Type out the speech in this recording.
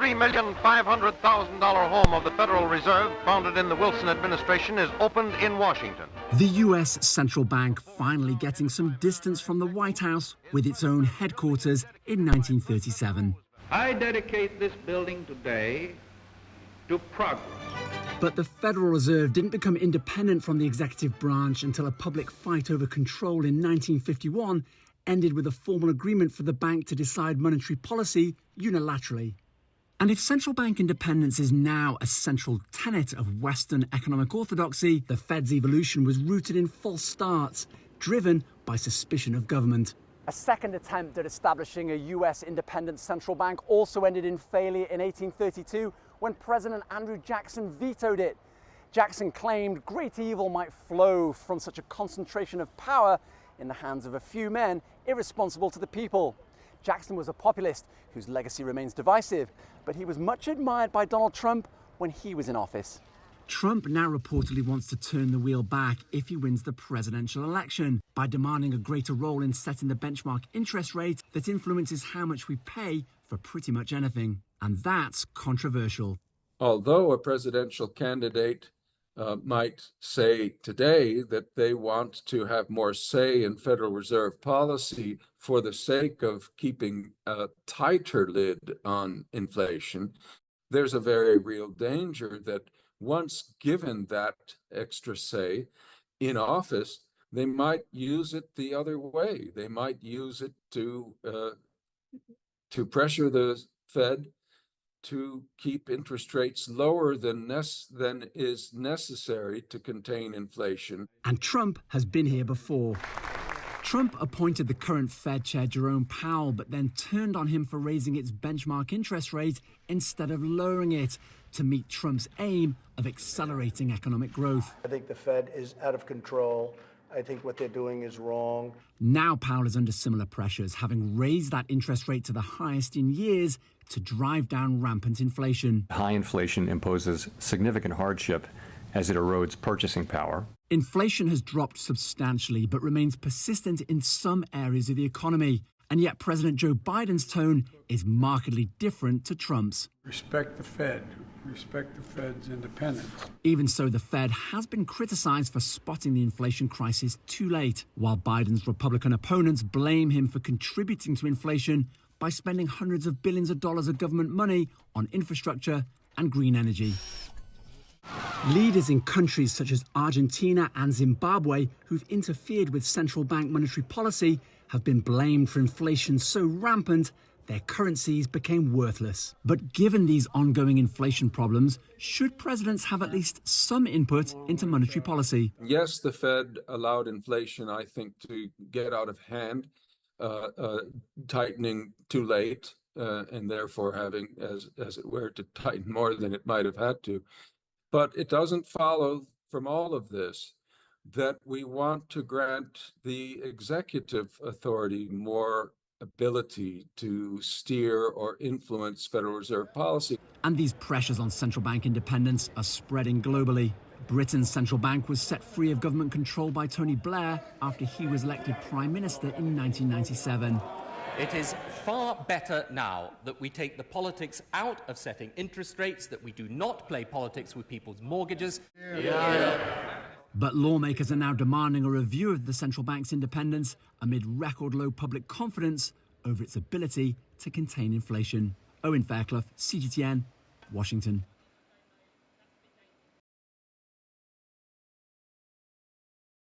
$3,500,000 home of the Federal Reserve, founded in the Wilson administration, is opened in Washington. The U.S. central bank finally getting some distance from the White House with its own headquarters in 1937. I dedicate this building today to progress. But the Federal Reserve didn't become independent from the executive branch until a public fight over control in 1951 ended with a formal agreement for the bank to decide monetary policy unilaterally. And if central bank independence is now a central tenet of Western economic orthodoxy, the Fed's evolution was rooted in false starts, driven by suspicion of government. A second attempt at establishing a US independent central bank also ended in failure in 1832 when President Andrew Jackson vetoed it. Jackson claimed great evil might flow from such a concentration of power in the hands of a few men irresponsible to the people. Jackson was a populist whose legacy remains divisive, but he was much admired by Donald Trump when he was in office. Trump now reportedly wants to turn the wheel back if he wins the presidential election by demanding a greater role in setting the benchmark interest rate that influences how much we pay for pretty much anything. And that's controversial. Although a presidential candidate might say today that they want to have more say in Federal Reserve policy for the sake of keeping a tighter lid on inflation, there's a very real danger that once given that extra say in office, they might use it the other way. They might use it to pressure the Fed to keep interest rates lower than is necessary to contain inflation. And Trump has been here before. Trump appointed the current Fed chair, Jerome Powell, but then turned on him for raising its benchmark interest rate instead of lowering it to meet Trump's aim of accelerating economic growth. I think the Fed is out of control. I think what they're doing is wrong. Now Powell is under similar pressures, having raised that interest rate to the highest in years to drive down rampant inflation. High inflation imposes significant hardship as it erodes purchasing power. Inflation has dropped substantially, but remains persistent in some areas of the economy. And yet President Joe Biden's tone is markedly different to Trump's. Respect the Fed. Respect the Fed's independence. Even so, the Fed has been criticized for spotting the inflation crisis too late, while Biden's Republican opponents blame him for contributing to inflation by spending hundreds of billions of dollars of government money on infrastructure and green energy. Leaders in countries such as Argentina and Zimbabwe who've interfered with central bank monetary policy have been blamed for inflation so rampant their currencies became worthless. But given these ongoing inflation problems, should presidents have at least some input into monetary policy? Yes, the Fed allowed inflation, I think, to get out of hand, tightening too late, and therefore having, as it were, to tighten more than it might have had to. But it doesn't follow from all of this that we want to grant the executive authority more ability to steer or influence Federal Reserve policy. And these pressures on central bank independence are spreading globally. Britain's central bank was set free of government control by Tony Blair after he was elected Prime Minister in 1997. It is far better now that we take the politics out of setting interest rates, that we do not play politics with people's mortgages. But lawmakers are now demanding a review of the central bank's independence amid record low public confidence over its ability to contain inflation. Owen, Fairclough, CGTN, Washington.